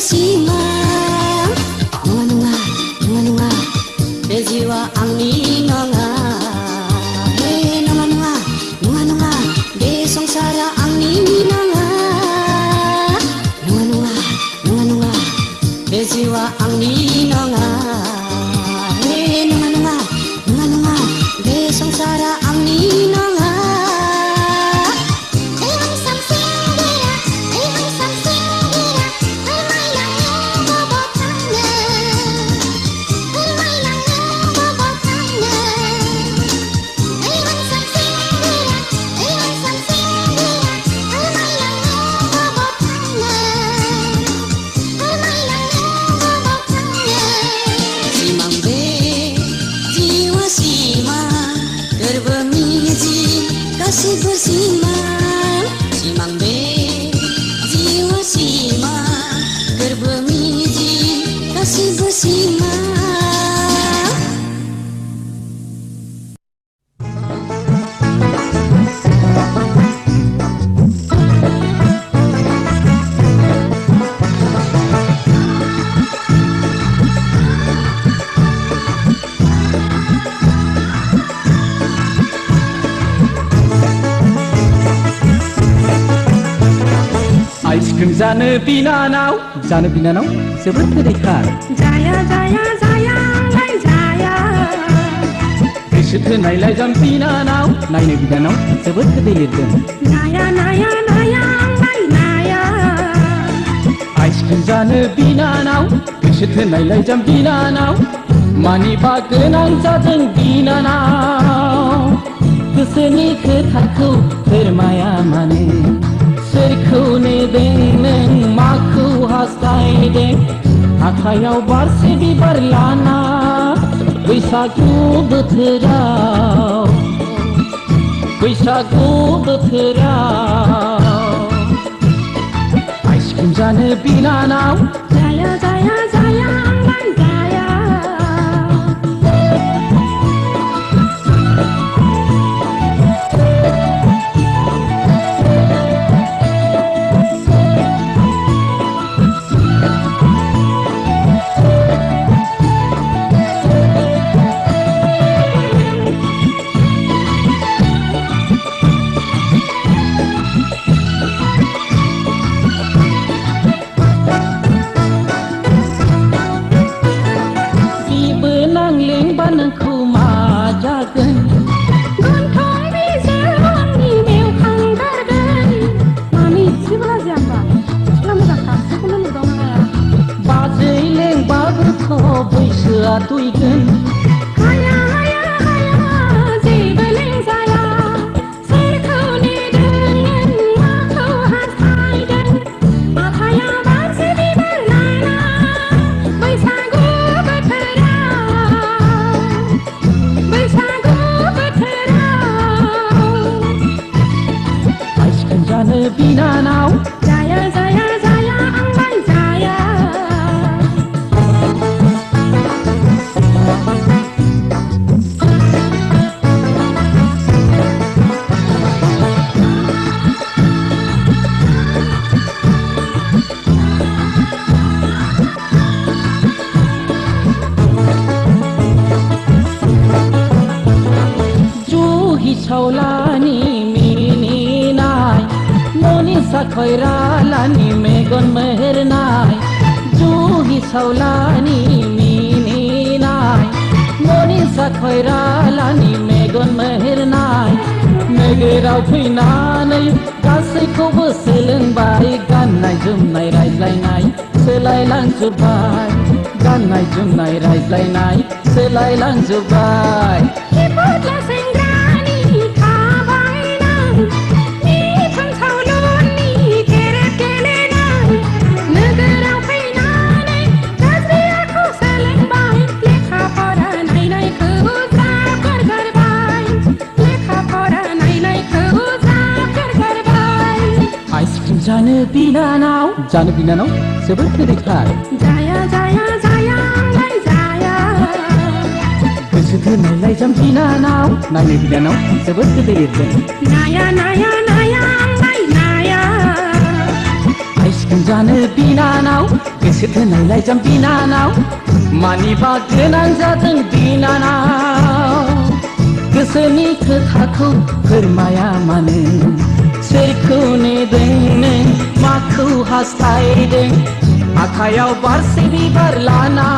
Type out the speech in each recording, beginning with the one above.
सिमां नङा नङा नङा नङा बे जिउआ आंनि नङा हे नङा नङा नङा नङा बे संसारा आंनि नङा नङा नङा नङा नङा बे जिउआ आंनि नङा हे नङा नङा नङा नङा बे संसारा आंनि नङा गासिबो सिमां सिमां बे जिउआ सिमां गोरबो मिजिं गासिबो सिमां आइसक्रिम जानो बिनानाव जोबोद गोदैथार जाया जाया जायालाय जाया गोसो थोनायलाय जाम बिनानाव नायनो बिनानाव जोबोद गोदै लिरदों नाया नाया नायालाय नाया आइसक्रिम जानो बिनानाव गोसो थोनायलाय जाम बिनानाव मानिबा गोनां जादों बिनानाव गोसोनि खोथाखौ फोरमाया मानो सोरखौ नेदों नों माखौ हास्थायदों आखायाव बारसे बिबार लाना बैसागु बोथोराव आइसक्रिम जानो बिनानाव जाया जाया जायालाय जाया बैसोआ दुइगोन हाया हाया हाया जेबो लेंजाया सोरखौ नेदों माखौ हास्थायदों आखाया बारसे बिबार लाना बैसागु बोथोराव आइसक्रिम जानो बिनानाव जाया जाया जाया आंलाय जाया सावलानि मिनिनाय न'नि साखयरालानि मेगन मोहेरनाय जुहि सावलानि मिनिनाय न'नि साखयरालानि मेगन मोहेरनाय नोगोराव फैनानै गासैखौबो सोलोंबाय गाननाय जोमनाय रायज्लायनाय सोलायलांजोब्बाय गाननाय जोमनाय रायज्लायनाय सोलायलांजोब्बाय जानो बिनानाव जोबोद गोदैथार जाया जाया जायालाय जाया गोसो थोनायलाय जाम बिनानाव नायनो बिनानाव जोबोद गोदै लिरदों नाया नाया नायालाय नाया आइसक्रिम जानो बिनानाव गोसो गोसो थोनायलाय जाम्बिनानाव मानिबा गोनां जादों बिनानाव गोसोनि खोथाखौ फोरमाया मानो सोरखौ नेदों नों माखौ हास्थायदों आखायाव बारसे बिबार लाना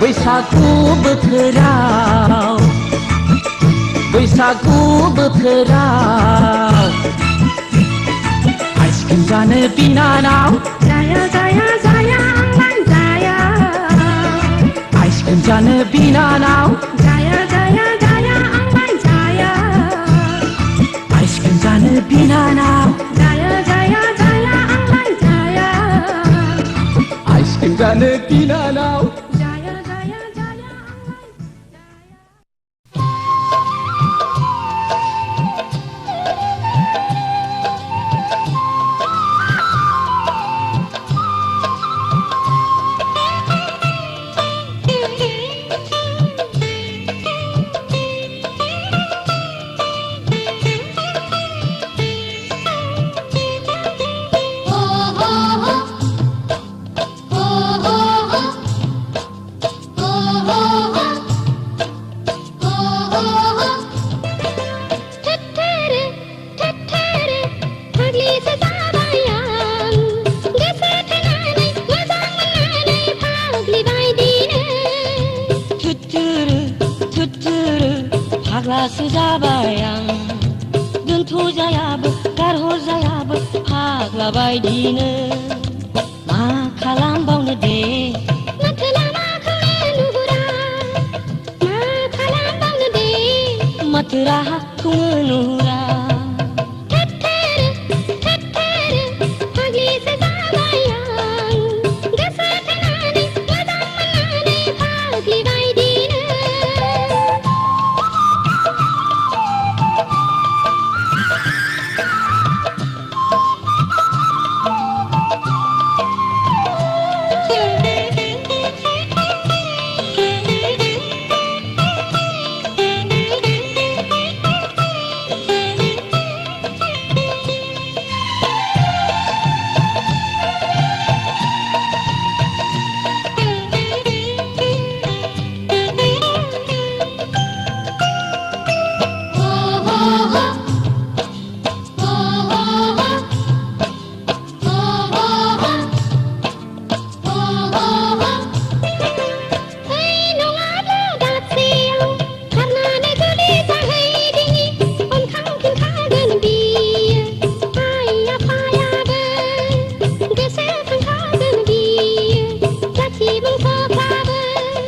बैसागु बोथोराव आइसक्रिम जानो बिनानाव जाया जाया जाया आंलाय जाया आइसक्रिम जानो बिनानाव जाया जाया जाया आंलाय जाया आइसक्रिम जानो बिनानाव जाया जाया जाया आंलाय जाया आइसक्रिम जानो बिनानाव जाया जाया जाया फाग्लासो जाबाय आं दोनथ'जायाबो गारहरजायाबो फाग्ला बायदिनो मा खालामबावनो दे माथो लामाखौनो नुहुरा मा खालामबावनो दे माथो राहाखौनो नुहुरा फाग्लिसो जाबाय आं गोसो थोनानै मोजां मोननानै फाग्लि बायदिनो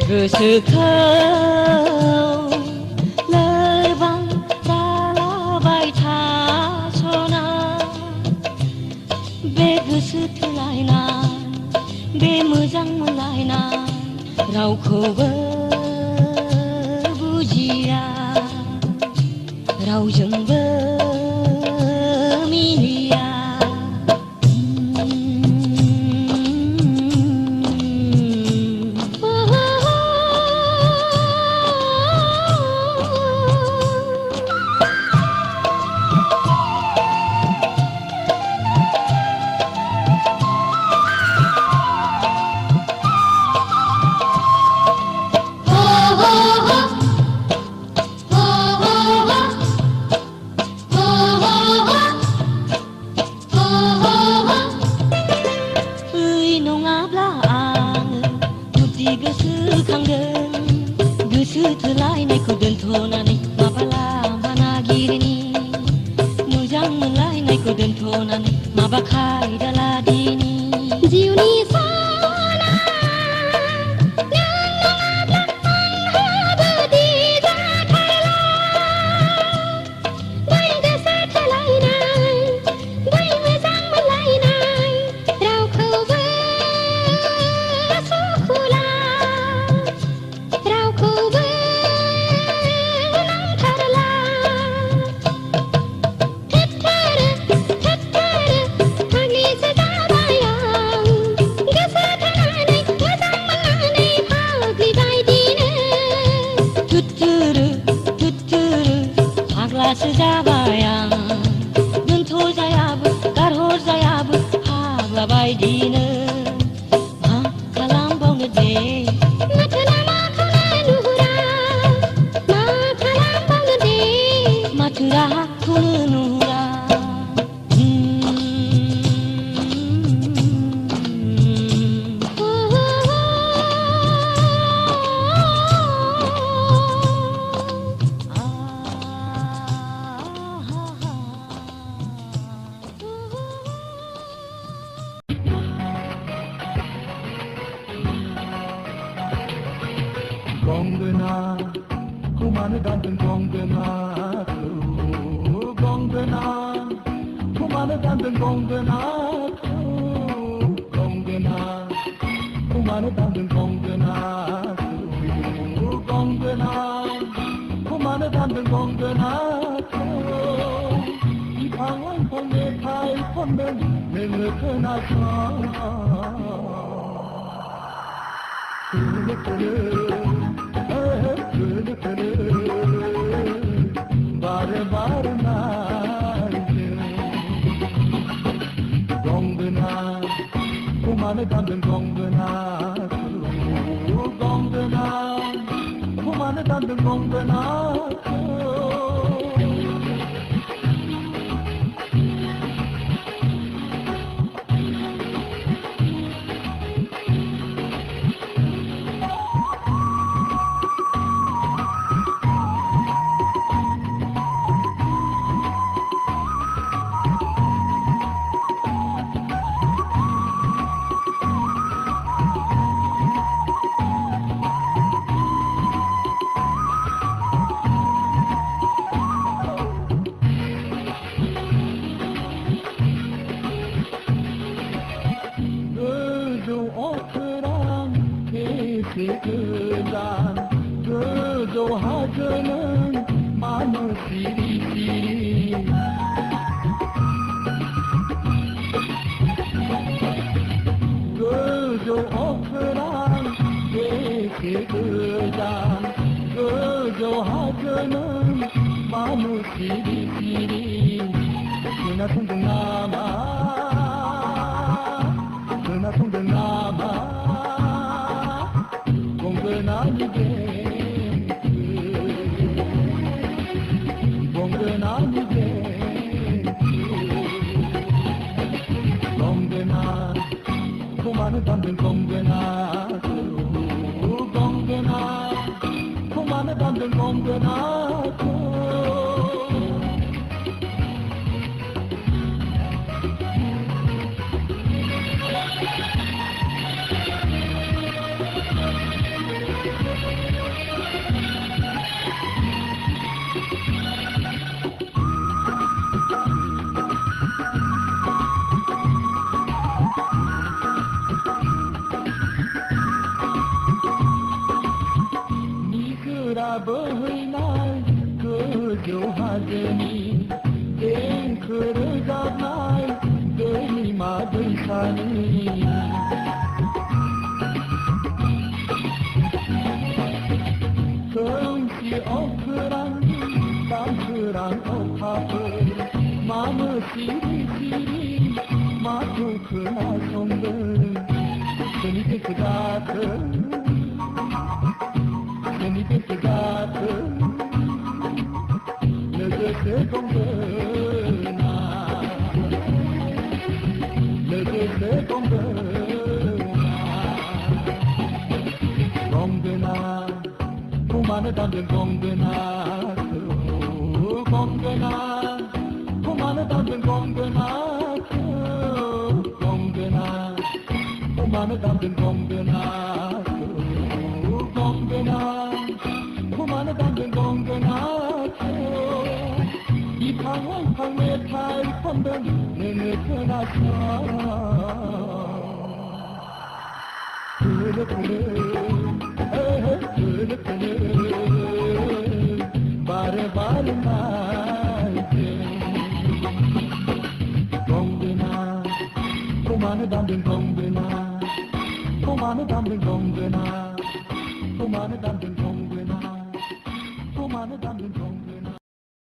गोसोखौ लोरबां जालाबाय थास'ना बे गोसो थोलायनाय बे मोजां मोनलायनाय रावखौबो बुजिया रावजोंबो मिनिया गोसो थोलायनायखौ दोनथ'नानै माबा लामा नागिरनि मोजां मोनलायनायखौ दोनथ'नानै माबा खायदा लादिनि जिउनि सना नों नङाब्ला आंहाबो दिजाथारला बै गोसो थोलायनाय बै मोजां मोनलायनाय रावखौबो सुखुला रावखौबो नांथारला फाग्लिसो जाबाय आं गोसो थोनानै मोजां मोननानै फाग्लि बायदिनो फाग्लासो जाबाय आं दोनथ'जायाबो गारहरजायाबो फाग्ला बायदिनो gongana kumane dandan gongana gongana kumane dandan gongana gongana kumane dandan gongana gongana kumane dandan gongana 이방원 봄에 타이 봄에 내가 그나서 बारे बारे नाइजे गंगना कुमाने दांदन गंगना गंगना कुमाने दांदन गंगना 그간 그저 하저는 마늘 시리시리 그저 어크란 그간 그저 하저는 마늘 시리시리 그나 통동남아 그나 통동남아 봉근아니게 봉근아니게 봉근아 고마는 담는 봉근아 봉근아 고마는 담는 봉근아 bởi cứ điều hajeni đến cứ gặp lại đến mà đến sani không chỉ ốc răng tam răng ốc hạp mà mơ siri mà tu cứ na sông đơn seni cái gạt Seni pesegate Legete condena Legete condena Condena Kumane dandan condena Condena Kumane dandan condena Condena Kumane dandan condena Condena Kumane dandan gongana 이 방황 방에 타이 펀던 내내 편하사 그래 바래 바래 나이제 gongana Kumane dandan gongana Kumane dandan gongana Kumane dandan gongana Kumane dandan